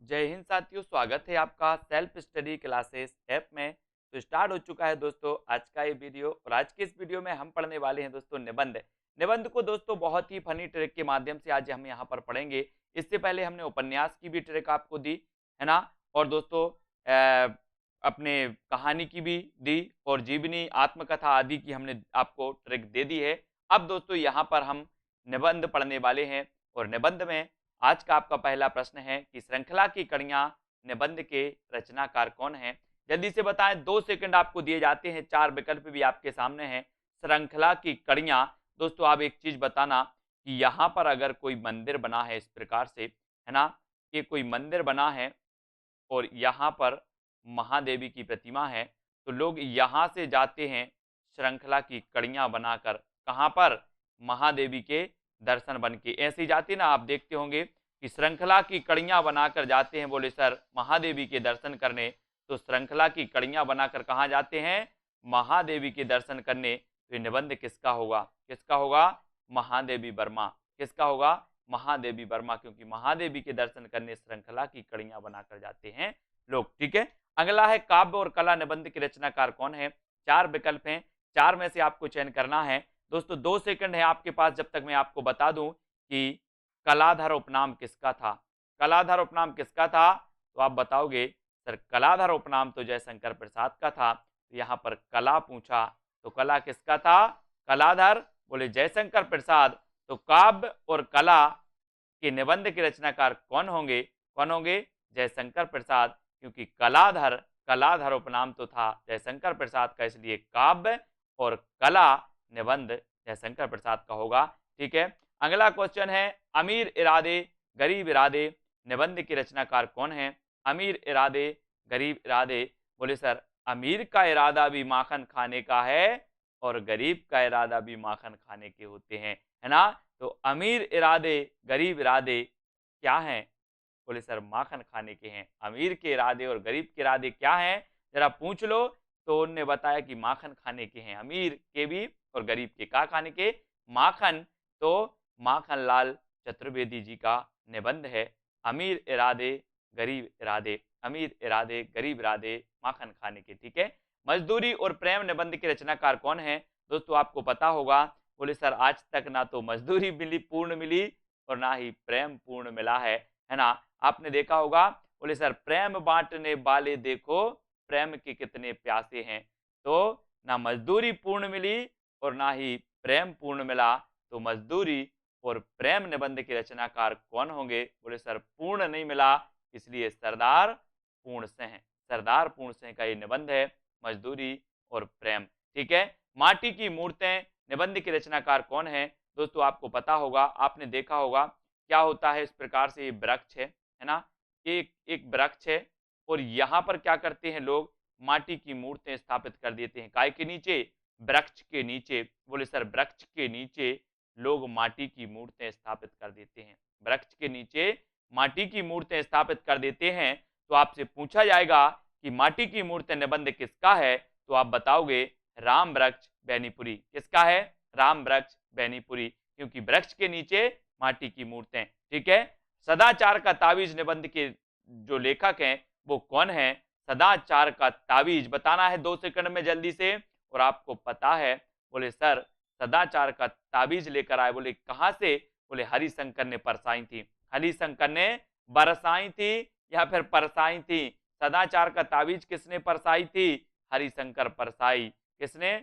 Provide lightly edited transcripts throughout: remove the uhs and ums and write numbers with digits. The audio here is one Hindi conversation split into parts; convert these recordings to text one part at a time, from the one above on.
जय हिंद साथियों, स्वागत है आपका सेल्फ स्टडी क्लासेस ऐप में। तो स्टार्ट हो चुका है दोस्तों आज का ये वीडियो। और आज के इस वीडियो में हम पढ़ने वाले हैं दोस्तों निबंध। निबंध को दोस्तों बहुत ही फनी ट्रिक के माध्यम से आज हम यहाँ पर पढ़ेंगे। इससे पहले हमने उपन्यास की भी ट्रिक आपको दी है ना, और दोस्तों अपने कहानी की भी दी और जीवनी आत्मकथा आदि की हमने आपको ट्रिक दे दी है। अब दोस्तों यहाँ पर हम निबंध पढ़ने वाले हैं। और निबंध में आज का आपका पहला प्रश्न है कि श्रृंखला की कड़ियां निबंध के रचनाकार कौन हैं। जल्दी से बताएं, 2 सेकंड आपको दिए जाते हैं, 4 विकल्प भी आपके सामने हैं। श्रृंखला की कड़ियां, दोस्तों आप एक चीज बताना कि यहाँ पर अगर कोई मंदिर बना है इस प्रकार से, है ना, ये कोई मंदिर बना है और यहाँ पर महादेवी की प्रतिमा है, तो लोग यहाँ से जाते हैं श्रृंखला की कड़ियां बनाकर। कहाँ पर? महादेवी के दर्शन बन के ऐसे ही जाते ना, आप देखते होंगे कि श्रृंखला की कड़ियां बनाकर जाते हैं, बोले सर महादेवी के दर्शन करने। तो श्रृंखला की कड़ियां बनाकर कहाँ जाते हैं? महादेवी के दर्शन करने। तो ये निबंध किसका होगा? किसका होगा? महादेवी वर्मा। किसका होगा? महादेवी वर्मा, क्योंकि महादेवी के दर्शन करने श्रृंखला की कड़ियां बनाकर जाते हैं लोग। ठीक है, अगला है काव्य और कला निबंध के रचनाकार कौन है। 4 विकल्प हैं, 4 में से आपको चयन करना है। दोस्तों 2 सेकंड है आपके पास, जब तक मैं आपको बता दूं कि कलाधर उपनाम किसका था। कलाधर उपनाम किसका था? तो आप बताओगे सर कलाधर उपनाम तो जयशंकर प्रसाद का था। तो यहाँ पर कला पूछा, तो कला किसका था? कलाधर। बोले जयशंकर प्रसाद। तो काव्य और कला के निबंध के रचनाकार कौन होंगे? कौन होंगे? जयशंकर प्रसाद, क्योंकि कलाधर, कलाधर उपनाम तो था जयशंकर प्रसाद का, इसलिए काव्य और कला निबंध जयशंकर प्रसाद का होगा। ठीक है, अगला क्वेश्चन है अमीर इरादे गरीब इरादे निबंध के रचनाकार कौन है। अमीर इरादे गरीब इरादे, बोले सर अमीर का इरादा भी माखन खाने का है और गरीब का इरादा भी माखन खाने के होते हैं, है ना। तो अमीर इरादे गरीब इरादे क्या हैं? बोले सर माखन खाने के हैं। अमीर के इरादे और गरीब के इरादे क्या हैं, जरा पूछ लो। तो उन्होंने बताया कि माखन खाने के हैं, अमीर के भी और गरीब के। क्या खाने के? माखन। तो माखन लाल चतुर्वेदी जी का निबंध है अमीर इरादे गरीब इरादे। अमीर इरादे गरीब इरादे माखन खाने के। ठीक है, मजदूरी और प्रेम निबंध के रचनाकार कौन है। दोस्तों आपको पता होगा, बोले सर आज तक ना तो मजदूरी मिली पूर्ण मिली और ना ही प्रेम पूर्ण मिला है ना। आपने देखा होगा, बोले सर प्रेम बांटने वाले देखो प्रेम के कितने प्यासे हैं। तो ना मजदूरी पूर्ण मिली और ना ही प्रेम पूर्ण मिला। तो मजदूरी और प्रेम निबंध के रचनाकार कौन होंगे? बोले सर पूर्ण नहीं मिला, इसलिए सरदार पूर्ण सिंह। सरदार पूर्ण सिंह का ये निबंध है मजदूरी और प्रेम। ठीक है, माटी की मूर्तें निबंध के रचनाकार कौन है। दोस्तों आपको पता होगा, आपने देखा होगा क्या होता है, इस प्रकार से ये वृक्ष है ना, एक एक वृक्ष है और यहाँ पर क्या करते हैं लोग, माटी की मूर्तें स्थापित कर देते हैं। काय के नीचे? वृक्ष के नीचे। बोले सर वृक्ष के नीचे लोग माटी की मूर्तें स्थापित कर देते हैं। वृक्ष के नीचे माटी की मूर्तें स्थापित कर देते हैं। तो आपसे पूछा जाएगा कि माटी की मूर्तें निबंध किसका है, तो आप बताओगे राम वृक्ष बैनीपुरी। किसका है? राम वृक्ष बैनीपुरी, क्योंकि वृक्ष के नीचे माटी की मूर्तें। ठीक है, सदाचार का तावीज निबंध के जो लेखक हैं वो कौन है। सदाचार का तावीज बताना है 2 सेकंड में जल्दी से। और आपको पता है, बोले सर सदाचार का तावीज लेकर आए। बोले कहां से? बोले हरिशंकर ने परसाई थी। हरिशंकर ने बरसाई थी या फिर परसाई थी? सदाचार का तावीज किसने परसाई थी? हरिशंकर परसाई। किसने?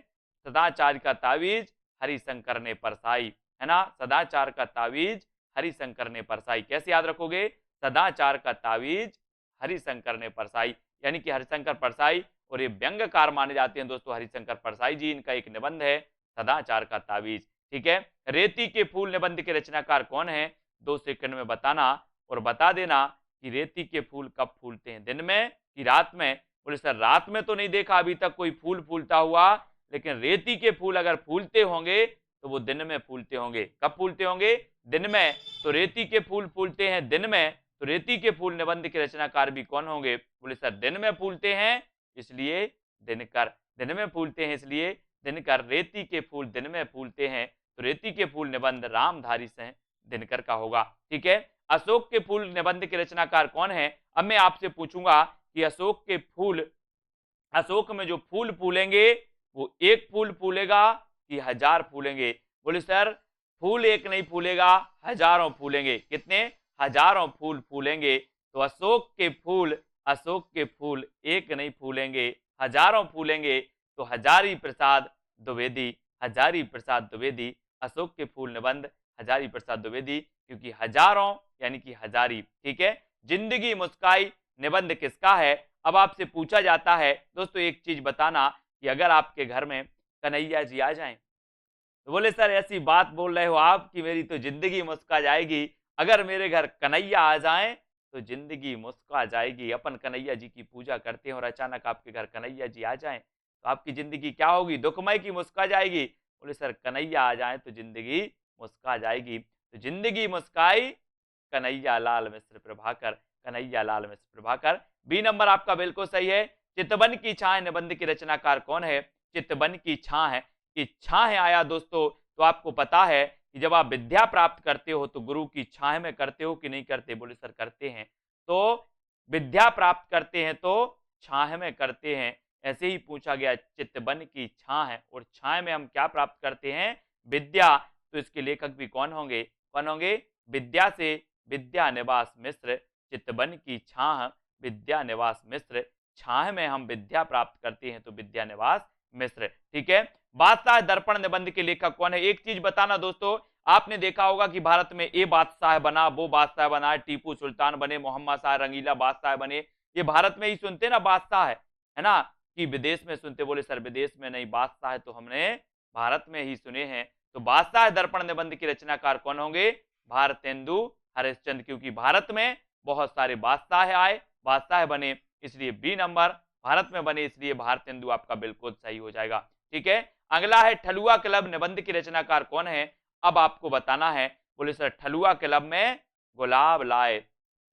सदाचार का तावीज हरिशंकर ने परसाई, है ना। सदाचार का तावीज हरिशंकर ने परसाई। कैसे याद रखोगे? सदाचार का तावीज हरिशंकर ने परसाई, यानी कि हरिशंकर परसाई, और ये व्यंग्यकार माने जाते हैं दोस्तों हरिशंकर परसाई जी। इनका एक निबंध है सदाचार का तावीज। ठीक है, रेती के फूल निबंध के रचनाकार कौन है। 2 सेकंड में बताना और बता देना कि रेती के फूल कब फूलते हैं, दिन में कि रात में। बोले सर रात में तो नहीं देखा अभी तक कोई फूल फूलता हुआ, लेकिन रेती के फूल अगर फूलते होंगे तो वो दिन में फूलते होंगे। कब फूलते होंगे? दिन में। तो रेती के फूल फूलते हैं दिन में, तो रेती के फूल निबंध के रचनाकार भी कौन होंगे। बोले सर दिन में फूलते हैं इसलिए दिनकर। दिन में फूलते हैं इसलिए दिनकर। रेती के फूल दिन में फूलते हैं, तो रेती के फूल निबंध रामधारी सिंह दिनकर का होगा। ठीक है, अशोक के फूल निबंध के रचनाकार कौन है। अब मैं आपसे पूछूंगा कि अशोक में जो फूल फूलेंगे वो एक फूल फूलेगा कि 1000 फूलेंगे? बोले सर फूल एक नहीं फूलेगा, हजारों फूलेंगे। कितने? हजारों फूल फूलेंगे। तो अशोक के फूल एक नहीं फूलेंगे, हजारों फूलेंगे। तो हजारी प्रसाद द्विवेदी, अशोक के फूल निबंध हजारी प्रसाद द्विवेदी, क्योंकि हजारों यानी कि हजारी। ठीक है। जिंदगी मुस्काई निबंध किसका है? अब आपसे पूछा जाता है दोस्तों एक चीज बताना कि अगर आपके घर में कन्हैया जी आ जाएं, तो बोले सर ऐसी बात बोल रहे हो आप कि मेरी तो जिंदगी मुस्का जाएगी। अगर मेरे घर कन्हैया आ जाएं तो जिंदगी मुस्का जाएगी। अपन कन्हैया जी की पूजा करते हैं और अचानक आपके घर कन्हैया जी आ जाएं तो आपकी जिंदगी क्या होगी? दुखमय की मुस्का जाएगी? बोले सर कन्हैया आ जाए तो जिंदगी मुस्का जाएगी। तो जिंदगी मुस्काई कन्हैया लाल मिश्र प्रभाकर, कन्हैया लाल मिश्र प्रभाकर। बी नंबर आपका बिल्कुल सही है। चितवन की छाह निबंध की रचनाकार कौन है? चितवन की छाह कि छाह आया दोस्तों, तो आपको पता है कि जब आप विद्या प्राप्त करते हो तो गुरु की छाह में करते हो कि नहीं करते? बोले सर करते हैं। तो विद्या प्राप्त करते हैं तो छाह में करते हैं। ऐसे ही पूछा गया चितवन की छाह है, और छाह में हम क्या प्राप्त करते हैं? विद्या। तो इसके लेखक भी कौन होंगे? कौन होंगे? विद्या से विद्या निवास मिश्र। चितवन की छाह विद्या निवास मिश्र, छाह में हम विद्या प्राप्त करते हैं तो विद्या निवास मिश्र। ठीक है। बादशाह दर्पण निबंध के लेखक कौन है? एक चीज बताना दोस्तों, आपने देखा होगा कि भारत में ये बादशाह बना, वो बादशाह बना, टीपू सुल्तान बने, मोहम्मद शाह रंगीला बादशाह बने, ये भारत में ही सुनते ना बादशाह है ना, कि विदेश में सुनते? बोले सर विदेश में नहीं, बादशाह है तो हमने भारत में ही सुने हैं। तो बादशाह दर्पण निबंध के रचनाकार कौन होंगे? भारतेंदु हरिश्चंद्र, क्योंकि भारत में बहुत सारे बादशाह आए, बादशाह बने, इसलिए बी नंबर भारत में बने, इसलिए भारतेंदु आपका बिल्कुल सही हो जाएगा। ठीक है। अगला है ठलुआ क्लब निबंध की रचनाकार कौन है? अब आपको बताना है। बोले सर ठलुआ क्लब में गुलाब लाए,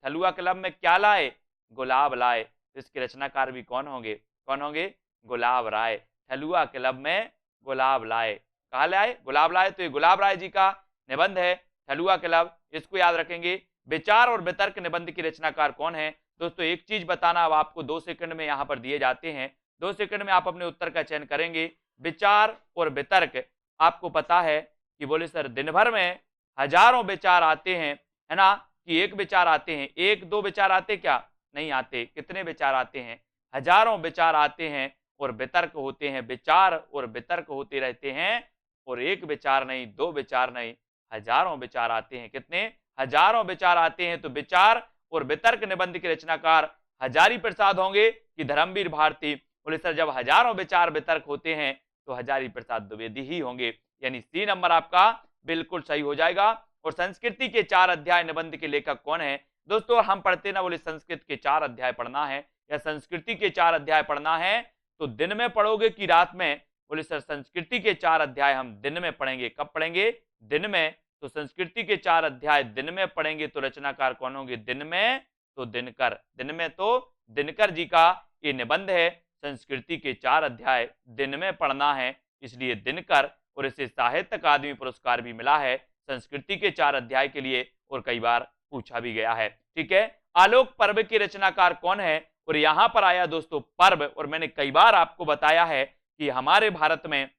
ठलुआ क्लब में क्या लाए? गुलाब लाए। तो इसके रचनाकार भी कौन होंगे? कौन होंगे? गुलाब राय। ठलुआ क्लब में गुलाब लाए, कहा लाए? गुलाब लाए। तो ये गुलाब राय जी का निबंध है ठलुआ क्लब, इसको याद रखेंगे। विचार और वितर्क निबंध की रचनाकार कौन है? दोस्तों एक चीज बताना, अब आपको 2 सेकंड में यहां पर दिए जाते हैं, 2 सेकंड में आप अपने उत्तर का चयन करेंगे। विचार और वितर्क, आपको पता है कि बोले सर दिन भर में हजारों विचार आते हैं, है ना, कि एक विचार आते हैं? एक दो विचार आते क्या? नहीं आते। कितने विचार आते हैं? हजारों विचार आते हैं, और वितर्क होते हैं, विचार और वितर्क होते रहते हैं, और एक विचार नहीं, दो विचार नहीं, हजारों विचार आते हैं। कितने? हजारों विचार आते हैं। तो विचार और वितर्क निबंध के रचनाकार हजारी प्रसाद होंगे कि धर्मवीर भारती? बोले सर जब हजारों विचार वितर्क होते हैं तो हजारी प्रसाद द्विवेदी ही होंगे, यानी सी नंबर आपका बिल्कुल सही हो जाएगा। और संस्कृति के 4 अध्याय निबंध के लेखक कौन है? दोस्तों हम पढ़ते ना, बोले संस्कृत के 4 अध्याय पढ़ना है या संस्कृति के 4 अध्याय पढ़ना है तो दिन में पढ़ोगे कि रात में? बोले सर संस्कृति के 4 अध्याय हम दिन में पढ़ेंगे। कब पढ़ेंगे? दिन में। तो संस्कृति के 4 अध्याय दिन में पढ़ेंगे तो रचनाकार कौन होंगे? दिन में तो दिनकर, दिन में तो दिनकर जी का ये निबंध है। संस्कृति के 4 अध्याय दिन में पढ़ना है, इसलिए दिनकर, और इसे साहित्य अकादमी पुरस्कार भी मिला है संस्कृति के 4 अध्याय के लिए, और कई बार पूछा भी गया है। ठीक है। आलोक पर्व के रचनाकार कौन है? और यहां पर आया दोस्तों पर्व, और मैंने कई बार आपको बताया है कि हमारे भारत में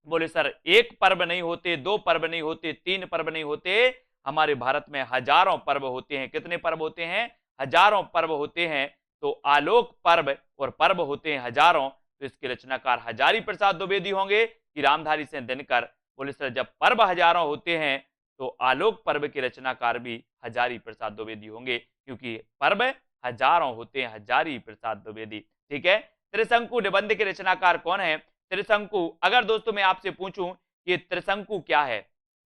बोले सर एक पर्व नहीं होते, 2 पर्व नहीं होते, 3 पर्व नहीं होते, हमारे भारत में हजारों पर्व होते हैं। कितने पर्व होते हैं? हजारों पर्व होते हैं। तो आलोक पर्व और पर्व होते हैं हजारों, तो इसके रचनाकार हजारी प्रसाद द्विवेदी होंगे कि रामधारी सिंह दिनकर? बोले सर जब पर्व हजारों होते हैं तो आलोक पर्व के रचनाकार भी हजारी प्रसाद द्विवेदी होंगे, क्योंकि पर्व हजारों होते हैं, हजारी प्रसाद द्विवेदी। ठीक है। त्रिशंकु निबंध के रचनाकार कौन है? त्रिशंकु, अगर दोस्तों मैं आपसे पूछूं कि त्रिशंकु क्या है,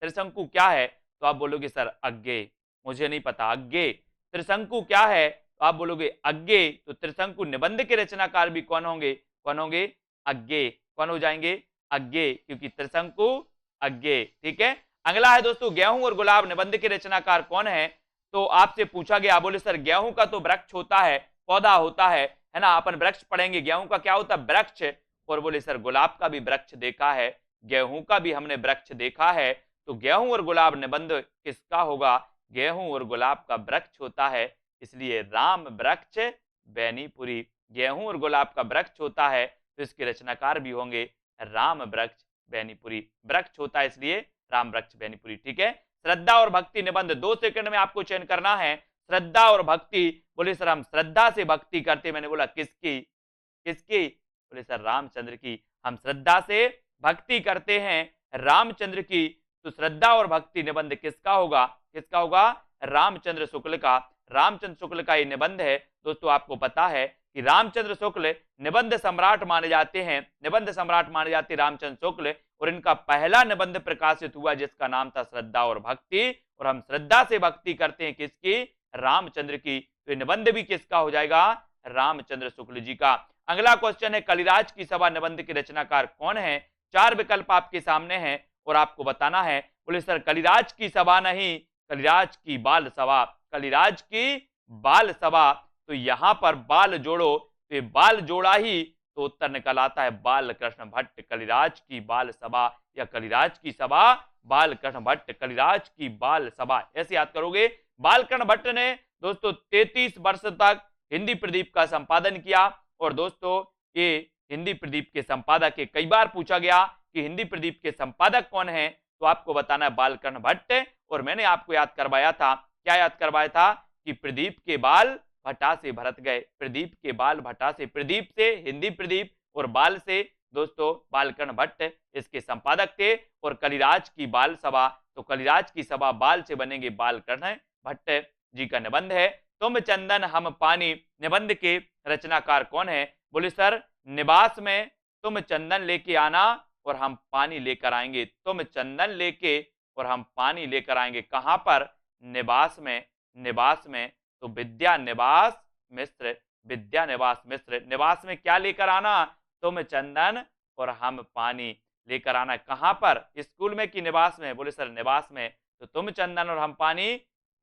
त्रिशंकु क्या है, तो आप बोलोगे सर अज्ञेय, मुझे नहीं पता अज्ञेय। त्रिशंकु क्या है? तो आप बोलोगे अज्ञेय। तो त्रिशंकु निबंध के रचनाकार भी कौन होंगे? कौन होंगे? अज्ञेय। कौन हो जाएंगे? अज्ञेय, क्योंकि त्रिशंकु अज्ञेय। ठीक है। अगला है दोस्तों गेहूं और गुलाब निबंध के रचनाकार कौन है? तो आपसे पूछा गया, बोले सर गेहूं का तो वृक्ष होता है, पौधा होता है ना, अपन वृक्ष पढ़ेंगे, गेहूं का क्या होता है? वृक्ष। और बोले सर गुलाब का भी वृक्ष देखा है, गेहूं का भी हमने वृक्ष देखा है, तो गेहूं और गुलाब निबंध किसका होगा? गेहूं और गुलाब का वृक्ष होता है, इसलिए राम वृक्ष बेनीपुरी। गेहूं और गुलाब का वृक्ष होता है तो इसके रचनाकार भी होंगे राम वृक्ष बेनीपुरी। वृक्ष होता है इसलिए राम वृक्ष बेनीपुरी। ठीक है, श्रद्धा और भक्ति निबंध 2 सेकंड में आपको चयन करना है। श्रद्धा और भक्ति, बोले सर हम श्रद्धा से भक्ति करते, मैंने बोला किसकी किसकी, बोले सर रामचंद्र की। हम श्रद्धा से भक्ति करते हैं रामचंद्र की, तो श्रद्धा और भक्ति निबंध किसका होगा, किसका होगा, रामचंद्र शुक्ल का। रामचंद्र शुक्ल का ये निबंध है दोस्तों। आपको पता है कि रामचंद्र शुक्ल निबंध सम्राट माने जाते हैं, निबंध सम्राट माने जाते रामचंद्र शुक्ल, और इनका पहला निबंध प्रकाशित हुआ जिसका नाम था श्रद्धा और भक्ति। और हम श्रद्धा से भक्ति करते हैं किसकी, रामचंद्र की, तो ये निबंध भी किसका हो जाएगा, रामचंद्र शुक्ल जी का। अगला क्वेश्चन है कलिराज की सभा निबंध के रचनाकार कौन है। 4 विकल्प आपके सामने हैं और आपको बताना है। बोले सर कलिराज की सभा नहीं, कलिराज की बाल सभा, कलिराज की बाल सभा। तो यहां पर बाल जोड़ो तो बाल जोड़ा ही तो उत्तर निकल आता है बाल कृष्ण भट्ट। कलिराज की बाल सभा या कलिराज की सभा बाल कृष्ण भट्ट, कलिराज की बाल सभा, ऐसे याद करोगे। बाल कृष्ण भट्ट ने दोस्तों 33 वर्ष तक हिंदी प्रदीप का संपादन किया। और दोस्तों ये हिंदी प्रदीप के संपादक है, कई बार पूछा गया कि हिंदी प्रदीप के संपादक कौन है, तो आपको बताना है बालकृष्ण भट्ट। और मैंने आपको याद करवाया था, क्या याद करवाया था, कि प्रदीप के बाल भट्टा से भरत गए, प्रदीप के बाल भट्टा से, प्रदीप से हिंदी प्रदीप और बाल से दोस्तों बालकृष्ण भट्ट इसके संपादक थे। और कलिराज की बाल सभा, तो कलिराज की सभा बाल से बनेंगे बालकृष्ण भट्ट जी का निबंध है। तुम चंदन हम पानी निबंध के रचनाकार कौन है। बोले सर निवास में तुम चंदन लेके आना और हम पानी लेकर आएंगे, तुम चंदन लेके और हम पानी लेकर आएंगे, कहां पर, निवास में, निवास में। तो विद्या निवास मिश्र, विद्या निवास मिश्र, निवास में क्या लेकर आना, तुम चंदन और हम पानी लेकर आना, कहां पर, स्कूल में कि निवास में, बोले सर निवास में। तो तुम चंदन और हम पानी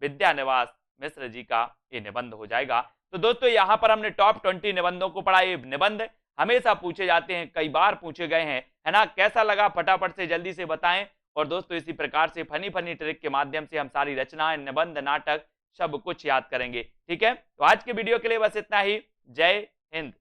विद्या निवास मिश्र जी का ये निबंध हो जाएगा। तो दोस्तों यहां पर हमने टॉप 20 निबंधों को पढ़ा। ये निबंध हमेशा पूछे जाते हैं, कई बार पूछे गए हैं, है ना। कैसा लगा फटाफट से जल्दी से बताएं। और दोस्तों इसी प्रकार से फनी फनी ट्रिक के माध्यम से हम सारी रचनाएं, निबंध, नाटक सब कुछ याद करेंगे। ठीक है, तो आज के वीडियो के लिए बस इतना ही। जय हिंद।